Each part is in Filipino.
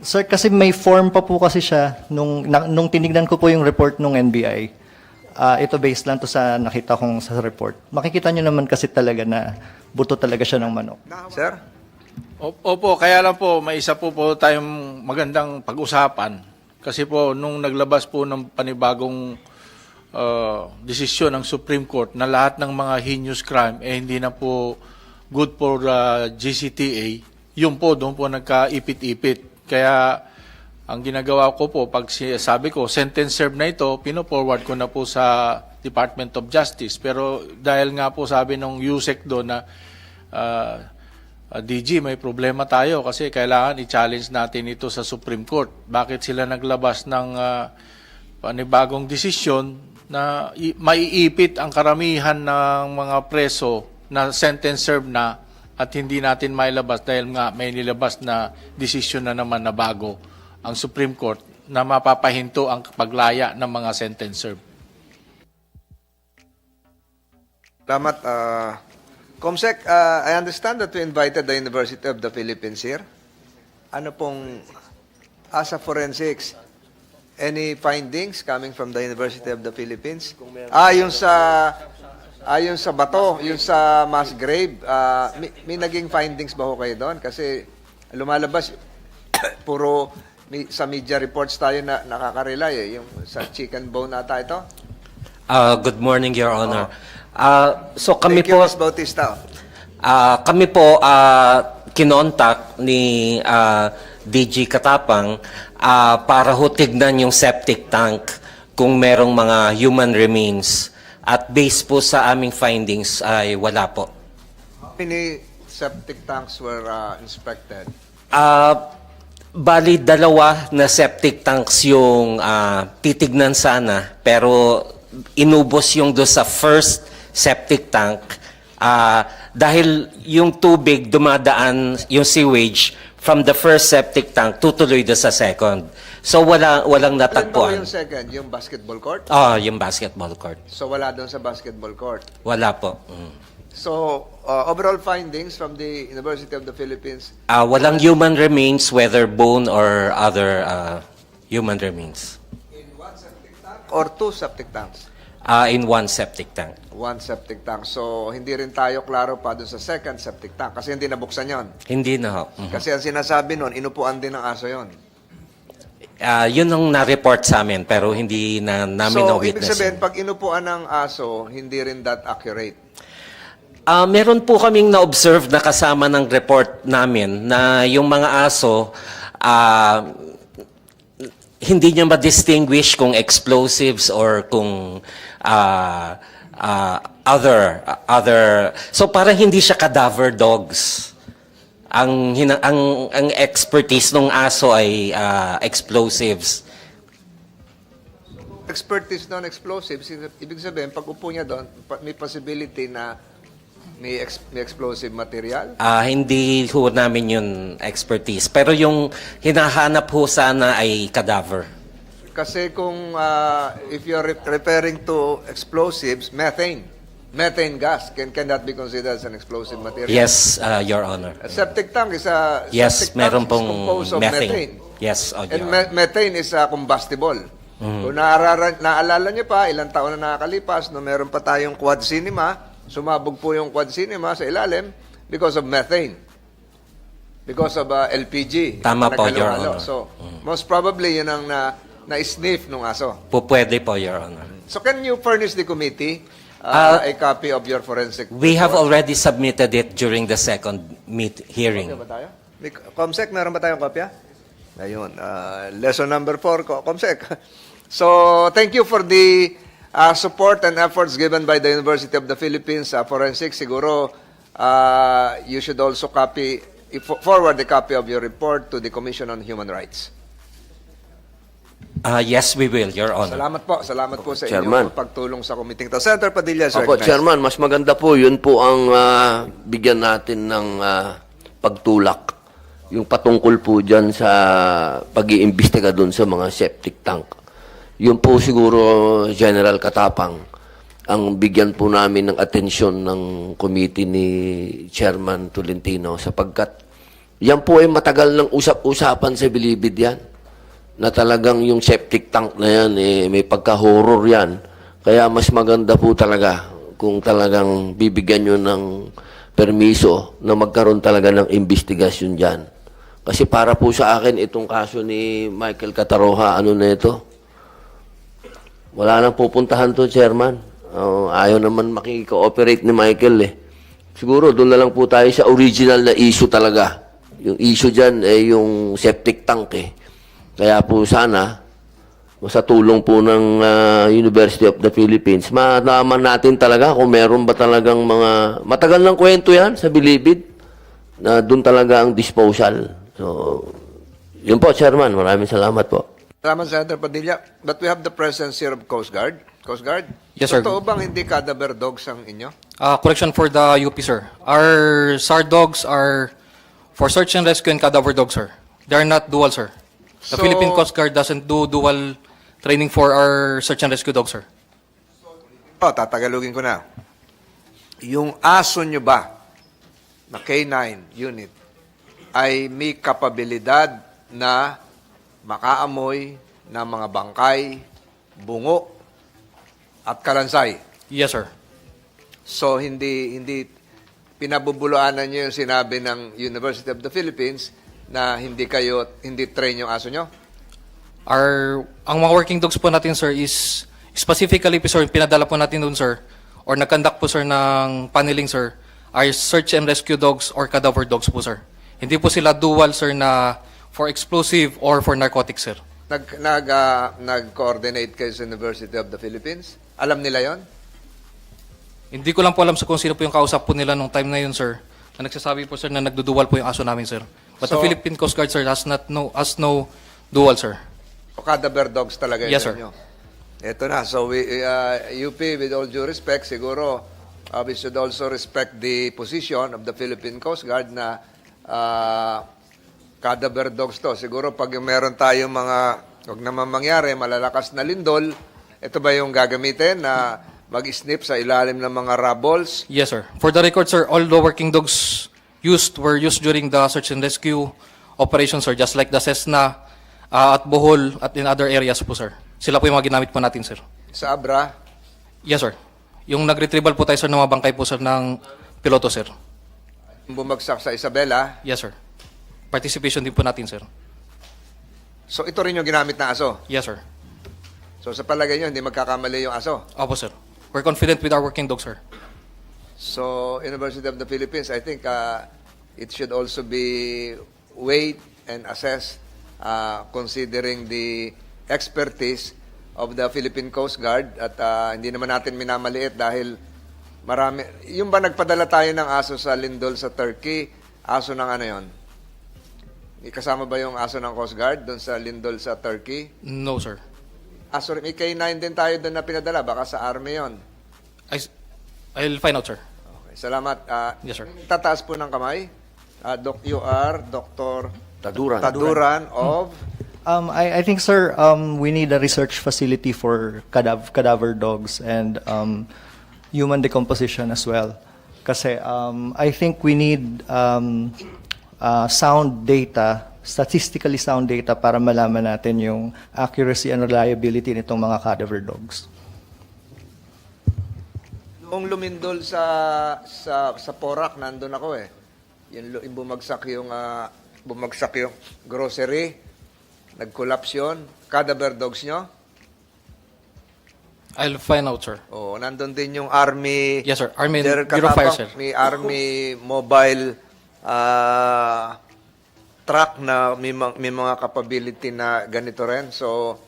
Sir, kasi may form pa po kasi siya nung tinignan ko po yung report ng NBI. Ito based lang to sa nakita kong sa report. Makikita nyo naman kasi talaga na buto talaga siya ng manok. Sir? Opo, kaya lang po, may isa po tayong magandang pag-usapan. Kasi po, nung naglabas po ng panibagong desisyon ng Supreme Court na lahat ng mga heinous crime hindi na po good for GCTA, yun po, doon po nagkaipit-ipit. Kaya ang ginagawa ko po, pag sabi ko, sentence served na ito, pino-forward ko na po sa Department of Justice. Pero dahil nga po sabi ng USEC doon na DG, may problema tayo kasi kailangan i-challenge natin ito sa Supreme Court. Bakit sila naglabas ng panibagong desisyon na maiipit ang karamihan ng mga preso na sentence served na at hindi natin mailabas dahil nga may nilabas na desisyon na naman na bago ang Supreme Court na mapapahinto ang paglaya ng mga sentence served. Salamat. Comsec, I understand that we invited the University of the Philippines here. Ano pong, as a forensics, any findings coming from the University of the Philippines? Yung sa bato, yung sa mass grave, may naging findings ba ho kayo doon? Kasi lumalabas, puro sa media reports tayo na nakaka-rely yung sa chicken bone nata ito. Good morning, Your Honor. So kami Thank you, po, Ms. Bautista. kami po kinontak ni DG Katapang para ho tignan yung septic tank kung merong mga human remains. At based po sa aming findings ay wala po. How many septic tanks were inspected? Bali, dalawa na septic tanks yung titignan sana, pero inubos yung do sa first septic tank dahil yung tubig dumadaan, yung sewage from the first septic tank tutuloy do sa second. So walang Alin ba natagpuan. yung second? Yung basketball court? Yung basketball court. So wala doon sa basketball court. Wala po. So overall findings from the University of the Philippines, Walang human remains, whether bone or other human remains. or two septic tanks? In one septic tank. One septic tank. So hindi rin tayo klaro pa doon sa second septic tank kasi hindi nabuksan yon. Hindi na ho. Kasi ang sinasabi noon, inupuan din ng aso yon. Yun ang na-report sa amin, pero hindi na namin So ibig na-witness. sabihin, pag inupuan ng aso, hindi rin that accurate. Meron po kaming na-observe na kasama ng report namin na yung mga aso, hindi niya ma-distinguish kung explosives or kung other. So parang hindi siya cadaver dogs. Ang expertise ng aso ay explosives. Expertise non-explosives, ibig sabihin, pag upo niya doon, may possibility na may explosive material. Hindi ho namin yun expertise. Pero yung hinahanap ho sana ay cadaver. Kasi kung if you're referring to explosives, methane gas can that be considered as an explosive material? Yes, Your Honor. A septic tank is a Yes, septic tank meron is pong composed of methane. Yes, And Your Honor. methane is combustible. Kung naalala niyo pa, ilang taon na nakakalipas, no, meron pa tayong quad cinema, sumabog po yung quad cinema sa ilalim because of methane. Because of LPG. Tama po, Your Naghalo-halo. Honor. So, most probably, yun ang na-sniff nung aso. Pwede po, Your Honor. So, can you furnish the committee a copy of your forensic We have report? already submitted it during the second hearing. Ba tayo? Comsec, meron ba tayong kopya? Ayun. Lesson number 4, Comsec. So, thank you for the support and efforts given by the University of the Philippines Forensics. Siguro, you should also forward a copy of your report to the Commission on Human Rights. Yes, we will, Your Honor. Salamat po sa Chairman. inyong pagtulong sa committee to. Senator Padilla, sir. Opo, Chairman, mas maganda po, yun po ang bigyan natin ng pagtulak. Yung patungkol po dyan sa pag-iimbestiga dun sa mga septic tank. Yun po siguro, General Katapang, ang bigyan po namin ng atensyon ng committee ni Chairman Tolentino sapagkat Yan po ay matagal ng usap-usapan sa Bilibid yan. Na talagang yung septic tank na yan, may pagka-horror yan. Kaya mas maganda po talaga kung talagang bibigyan nyo ng permiso na magkaroon talaga ng investigasyon dyan. Kasi para po sa akin, itong kaso ni Michael Cataroha, ano na ito? Wala nang pupuntahan to, Chairman. Ayaw naman makikooperate ni Michael eh. Siguro doon na lang po tayo sa original na issue talaga. Yung issue dyan ay yung septic tank eh. Kaya po sana, sa tulong po ng University of the Philippines, malaman natin talaga kung meron ba talagang mga... Matagal ng kwento yan sa Bilibid na doon talaga ang disposal. So, yun po, Chairman. Maraming salamat po. Salamat, Senator Padilla. But we have the presence here of Coast Guard. Coast Guard? Yes, sir. Totoo bang hindi cadaver dogs ang inyo? Correction for the UP, sir. Our SAR dogs are for search and rescue and cadaver dogs, sir. They are not dual, sir. The So- Philippine Coast Guard doesn't do dual training for our search and rescue dogs, sir. Tatagalogin ko na. Yung aso nyo ba na K9 unit ay may kapabilidad na makaamoy ng mga bangkay, bungo, at kalansay? Yes, sir. So, hindi pinabubulaanan nyo yung sinabi ng University of the Philippines na hindi train yung aso nyo? Ang mga working dogs po natin, sir, is specifically po, sir, pinadala po natin doon, sir, or nag-conduct po, sir, ng paneling, sir, are search and rescue dogs or cadaver dogs po, sir. Hindi po sila dual, sir, na for explosive or for narcotics, sir. Nag-coordinate kayo sa University of the Philippines? Alam nila yon? Hindi ko lang po alam sa kung sino po yung kausap po nila nung time na yun, sir, na nagsasabi po, sir, na nagdudual po yung aso namin, sir. But the So- Philippine Coast Guard, sir, has no dual, sir. O cadaver dogs talaga yun Yes, sir. nyo? Ito na. So, UP, with all due respect, siguro, we should also respect the position of the Philippine Coast Guard na cadaver dogs to. Siguro, pag meron tayong mga, huwag naman mangyari, malalakas na lindol, ito ba yung gagamitin na mag-snip sa ilalim ng mga rubbles? Yes, sir. For the record, sir, all the working dogs were used during the search and rescue operation, sir, just like the Cessna, at Bohol, at in other areas po, sir. Sila po yung mga ginamit po natin, sir. Sa Abra? Yes, sir. Yung nag-retrieval po tayo, sir, ng mga bangkay po, sir, ng piloto, sir. Bumagsak sa Isabela? Yes, sir. Participation din po natin, sir. So, ito rin yung ginamit na aso? Yes, sir. So, sa palagay nyo, hindi magkakamali yung aso? Opo, sir. We're confident with our working dogs, sir. So, University of the Philippines, I think it should also be weighed and assessed considering the expertise of the Philippine Coast Guard at hindi naman natin minamaliit dahil marami. Yung ba nagpadala tayo ng aso sa lindol sa Turkey, aso ng ano yon? Kasama ba yung aso ng Coast Guard doon sa lindol sa Turkey? No, sir. Aso, may K9 din tayo doon na pinadala, baka sa army yon. I'll find out, sir. Okay, salamat. Yes, sir. Tataas po ng kamay. Dr. Taduran. Taduran of... I think, sir, we need a research facility for cadaver dogs and human decomposition as well. Kasi I think we need sound data, statistically sound data para malaman natin yung accuracy and reliability nitong mga cadaver dogs. Noong lumindol sa Porac, nandun ako eh. Yung bumagsak yung grocery, nag-collapse yun. Cadaver dogs nyo? I'll find out, sir. Oo, nandun din yung Army. Yes, sir. Army There Bureau of Fire, sir. May Army mobile truck na may mga capability na ganito rin. So,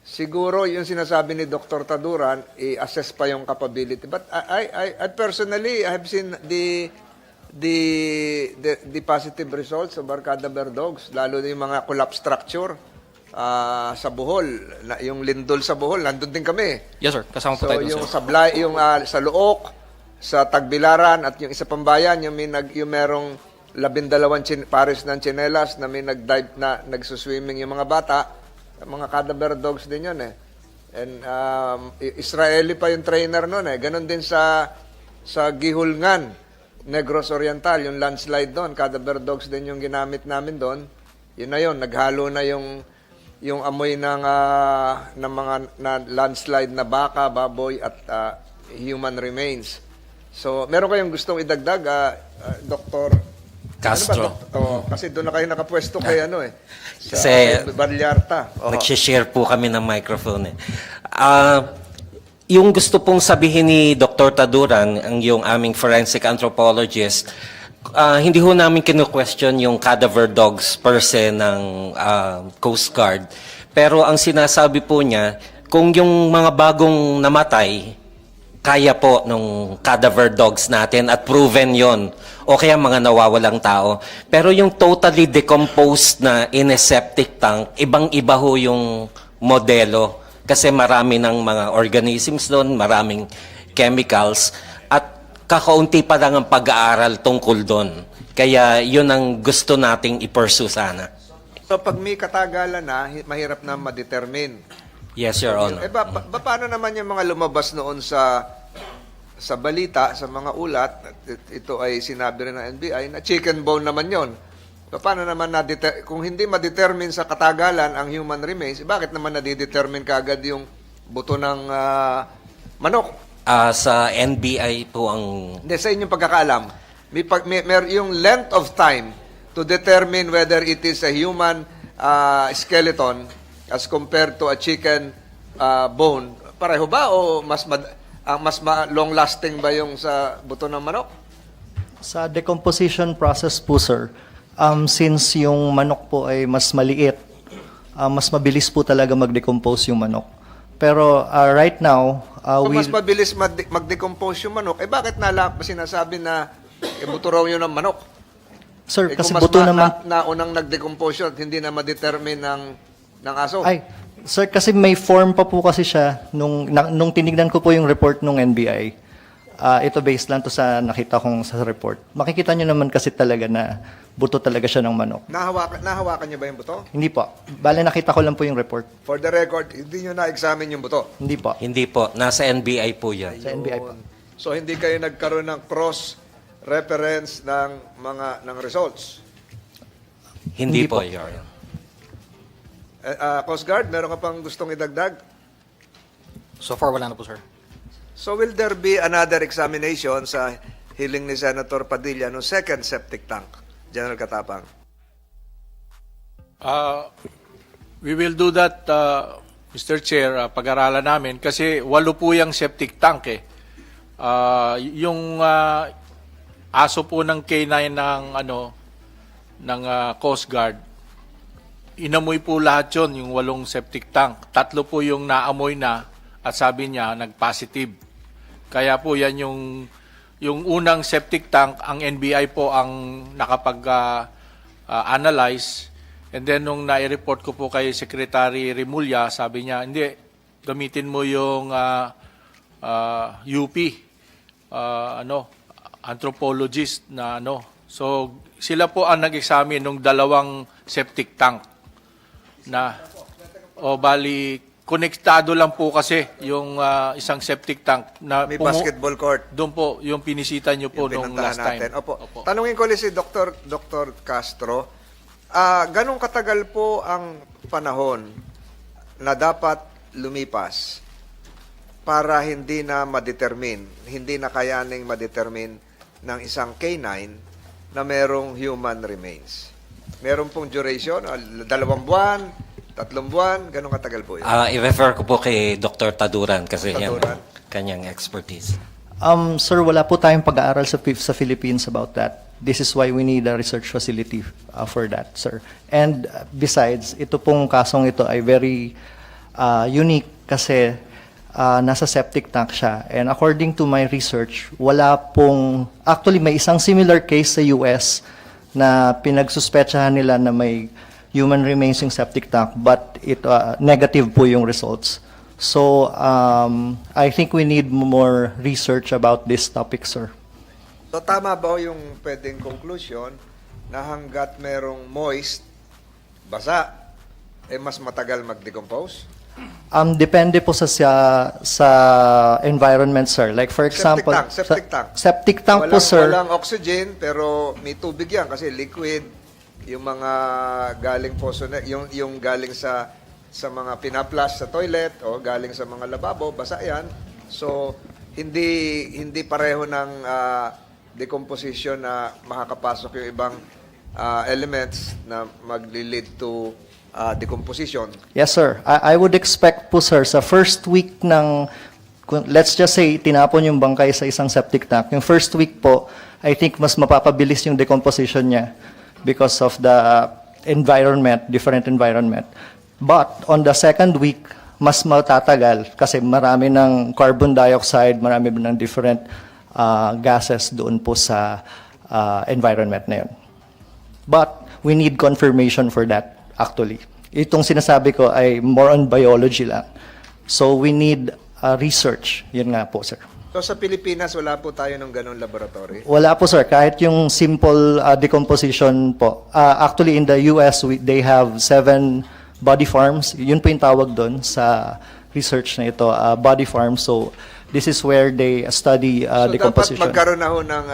siguro yung sinasabi ni Dr. Taduran, i-assess pa yung capability. But I personally, I have seen the positive results of our cadaver dogs, lalo na yung mga collapse structure sa Bohol. Yung lindol sa Bohol, nandun din kami. Yes, sir. Kasama po So, tayo doon, yung sir. sa Luok, sa Tagbilaran, at yung isa pang bayan, yung merong 12 pares ng tsinelas na may nag-dive na nagsuswimming yung mga bata, mga cadaver dogs din yun eh. And Israeli pa yung trainer nun eh. Ganon din sa Gihulngan. Negros Oriental, yung landslide doon, cadaver dogs din yung ginamit namin doon. Yun na yun, naghalo na yung amoy ng mga landslide na baka, baboy at human remains. So, meron kayong gustong idagdag, Dr. Castro. Kasi doon na kayo nakapwesto kay sa Kasi- kay Vallarta. Oo. Nag-share po kami ng microphone eh. Yung gusto pong sabihin ni Dr. Taduran, yung aming forensic anthropologist, hindi ho namin kinu-question yung cadaver dogs per se ng Coast Guard. Pero ang sinasabi po niya, kung yung mga bagong namatay, kaya po nung cadaver dogs natin at proven yon, o kaya mga nawawalang tao. Pero yung totally decomposed na in a septic tank, ibang-iba ho yung modelo. Kasi marami ng mga organisms doon, maraming chemicals, at kakaunti pa lang ang pag-aaral tungkol doon. Kaya yun ang gusto nating i-pursue sana. So, pag may katagalan na, mahirap na ma-determine. Yes, Your Honor. Paano naman yung mga lumabas noon sa balita, sa mga ulat, ito ay sinabi rin ng NBI, na chicken bone naman yon. Paano naman kung hindi ma-determine sa katagalan ang human remains, bakit naman nadidetermine kaagad yung buto ng manok? Sa NBI po ang... Hindi, sa inyong pagkakaalam, yung length of time to determine whether it is a human skeleton as compared to a chicken bone, pareho ba o mas long-lasting ba yung sa buto ng manok? Sa decomposition process po, sir, since yung manok po ay mas maliit, mas mabilis po talaga mag-decompose yung manok. Pero right now, Kung mas mabilis mag-decompose yung manok, bakit sinasabi na buto raw yun ng manok? sir, kasi Kung buto naman... naunang nag-decompose yun, hindi na ma-determine ng aso. Ay, sir, kasi may form pa po kasi siya nung tinignan ko po yung report ng NBI. Ito based lang to sa nakita kong sa report. Makikita nyo naman kasi talaga na buto talaga siya ng manok. Nahawakan niyo ba yung buto? Hindi po. Bale, nakita ko lang po yung report. For the record, hindi niyo na-examine yung buto. Hindi po. Hindi po. Nasa NBI po yan. Sa NBI po. So hindi kayo nagkaroon ng cross-reference ng results. Hindi Hindi po, po. Your Honor. Coast Guard, meron ka pang gustong idagdag? So far, wala na po, sir. So will there be another examination sa hiling ni Senator Padilla no second septic tank, General Katapang? We will do that, Mr. Chair, pag-aralan namin kasi 8 po yung septic tank eh. Yung aso po ng K9 ng Coast Guard, inamoy po lahat yon, yung 8 septic tank. 3 po yung naamoy na at sabi niya nag-positive. Kaya po yan yung unang septic tank, ang NBI po ang nakapag-analyze. And then nung nai-report ko po kay Secretary Remulla, sabi niya, hindi, gamitin mo yung UP, anthropologist na So, sila po ang nag-examine ng 2 septic tank na, bali, konektado lang po kasi yung isang septic tank na May basketball court. doon po yung pinisita nyo po nung Pinuntahan last time. natin. Opo. Tanungin ko ulit si Dr. Castro, ganong katagal po ang panahon na dapat lumipas para hindi na ma-determine, hindi na kayaning ma-determine ng isang K9 na merong human remains? Meron pong duration, 2 buwan, 3 buwan, ganong katagal po yun? I-refer ko po kay Dr. Taduran kasi yan Taduran. kanyang expertise. Sir, wala po tayong pag-aaral sa Philippines about that. This is why we need a research facility for that, sir. And besides, ito pong kasong ito ay very unique kasi nasa septic tank siya. And according to my research, actually may isang similar case sa US na pinagsuspetsahan nila na may human remains yung septic tank, but negative po yung results. So, I think we need more research about this topic, sir. So tama ba yung pwedeng conclusion na hanggat merong moist, basa, mas matagal mag-decompose? Depende po sa environment, sir. Like for example, Septic tank. Septic tank po, sir. Walang oxygen, pero may tubig yan kasi liquid. Yung mga galing poso na, yung galing sa mga pinaplas sa toilet o galing sa mga lababo, basa yan. So, hindi pareho ng decomposition na makakapasok yung ibang elements na magli-lead to decomposition. Yes, sir. I would expect po, sir, sa first week ng, let's just say, tinapon yung bangkay sa isang septic tank. Yung first week po, I think mas mapapabilis yung decomposition niya because of the environment, different environment. But on the second week, mas matatagal kasi marami ng carbon dioxide, marami ng different gases doon po sa environment na yun. But we need confirmation for that. Actually, itong sinasabi ko ay more on biology lang. So we need research. Yun nga po, sir. So sa Pilipinas, wala po tayo ng ganong laboratory. Wala po, sir. Kahit yung simple decomposition po. Actually, in the US, they have 7 body farms. Yun po yung tawag doon sa research na ito, body farms. So this is where they study So decomposition. dapat magkaroon na ho ng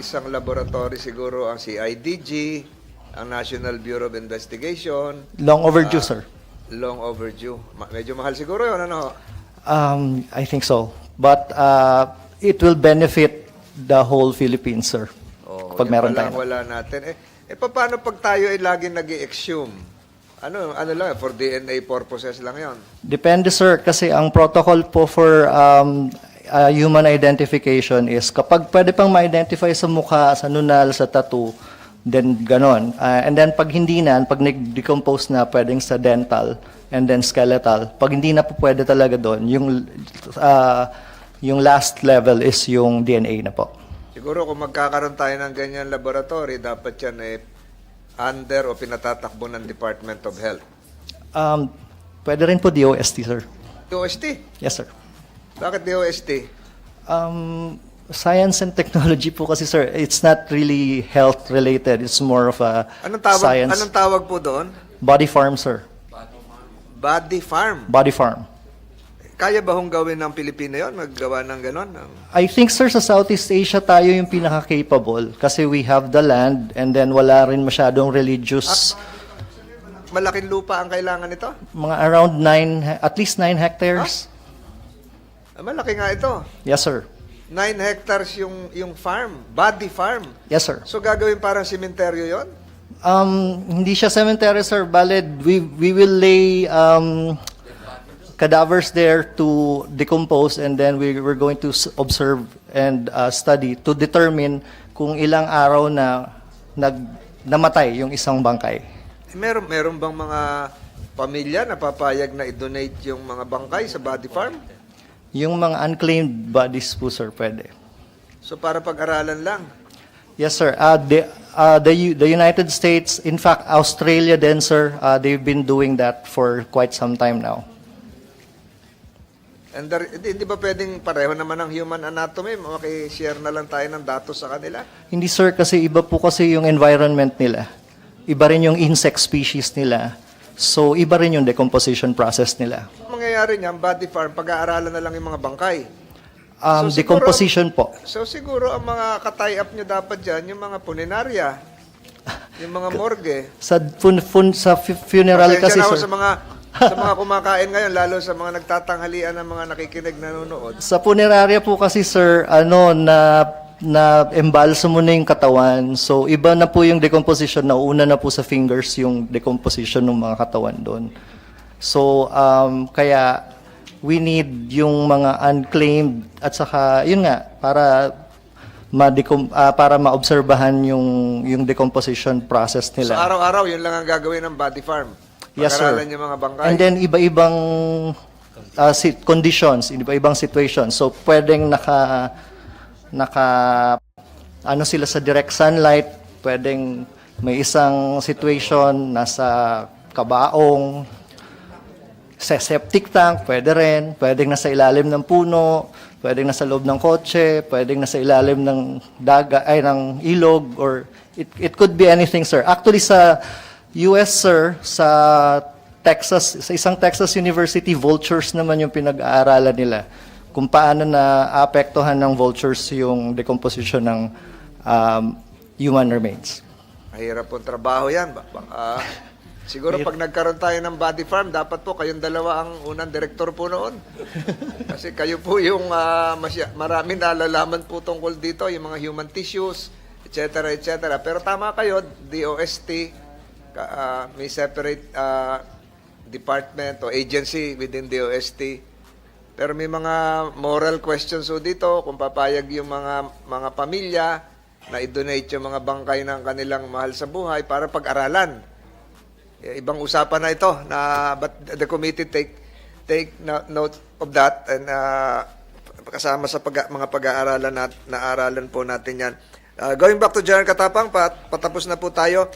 isang laboratory siguro ang CIDG, ang National Bureau of Investigation. Long overdue, sir. Long overdue. Medyo mahal siguro yun, ano? I think so. But it will benefit the whole Philippines, sir. Kapag Yun meron pala ang tayo. wala natin. Paano pag tayo ay laging nag-exhume? Ano lang, for DNA purposes lang yon. Depende, sir, kasi ang protocol po for human identification is kapag pwede pang ma-identify sa mukha, sa nunal, sa tattoo, then ganon. And then pag hindi na, pag nag-decompose na, pwedeng sa dental and then skeletal. Pag hindi na po pwede talaga doon, yung last level is yung DNA na po. Siguro kung magkakaroon tayo ng ganyan laboratory, dapat yan under o pinatatakbo ng Department of Health. Pwede rin po DOST, sir. DOST? Yes, sir. Bakit DOST? Science and technology po kasi, sir, it's not really health related. It's more of a science. Anong tawag po doon? Body farm, sir. Body farm. Body farm. Kaya ba hong gawin ng Pilipino yon? Maggawa ng ganon? I think, sir, sa Southeast Asia tayo yung pinaka-capable kasi we have the land and then wala rin masyadong religious, Malaking lupa ang kailangan nito? mga around at least 9 hectares. Malaki nga ito. Yes, sir. 9 hectares yung farm. Body farm. Yes, sir. So gagawin parang sementeryo yon? Hindi siya cemetery, sir. Bale, we will lay cadavers there to decompose and then we're going to observe and study to determine kung ilang araw na namatay yung isang bangkay. Meron bang mga pamilya na papayag na i-donate yung mga bangkay sa body farm? Yung mga unclaimed bodies po, sir, pwede. So para pag-aralan lang. Yes, sir. The United States, in fact, Australia then, sir, they've been doing that for quite some time now. And hindi ba pwedeng pareho naman ang human anatomy? Maki-share na lang tayo ng datos sa kanila? Hindi, sir, kasi iba po kasi yung environment nila. Iba rin yung insect species nila. So, iba rin yung decomposition process nila. Ang mangyayari niyan, body farm, pag-aaralan na lang yung mga bangkay. So, Decomposition po. So siguro ang mga ka-tie-up nyo dapat dyan, yung mga puninarya, yung mga morgue. Sa funeral kasi, Pasensya na ako sir. sa mga kumakain ngayon, lalo sa mga nagtatanghalian ng mga nakikinig nanonood. Sa punerarya po kasi, sir, na embalsa mo na yung katawan. So, iba na po yung decomposition. Nauna na po sa fingers yung decomposition ng mga katawan doon. So, kaya we need yung mga unclaimed at saka, yun nga, para maobserbahan yung decomposition process So nila. araw-araw, yun lang ang gagawin ng body farm. Yes, sir. Pag-aralan yung mga bangkay. And then, iba-ibang conditions, iba-ibang situations. So, pwedeng sila sa direct sunlight, pwedeng may isang situation nasa kabaong, sa septic tank, pwede rin, pwedeng nasa ilalim ng puno, pwedeng nasa loob ng kotse, pwedeng nasa ilalim ng ng ilog, or it could be anything, sir. Actually, sa US, sir, sa Texas, sa isang Texas University, vultures naman yung pinag-aaralan nila. Kung paano na apektuhan ng vultures yung decomposition ng human remains. Mahirap pong trabaho yan. Siguro pag nagkaroon tayo ng body farm, dapat po kayong dalawa ang unang direktor po noon. Kasi kayo po yung marami nalalaman po tungkol dito, yung mga human tissues, etc. etc. Pero tama kayo, DOST, may separate department o agency within DOST. Pero may mga moral questions so dito, kung papayag yung mga pamilya na i-donate yung mga bangkay ng kanilang mahal sa buhay para pag-aralan. Ibang usapan na ito, but the committee take note of that and kasama sa mga pag-aaralan na aralan po natin yan. Going back to General Katapang, patapos na po tayo.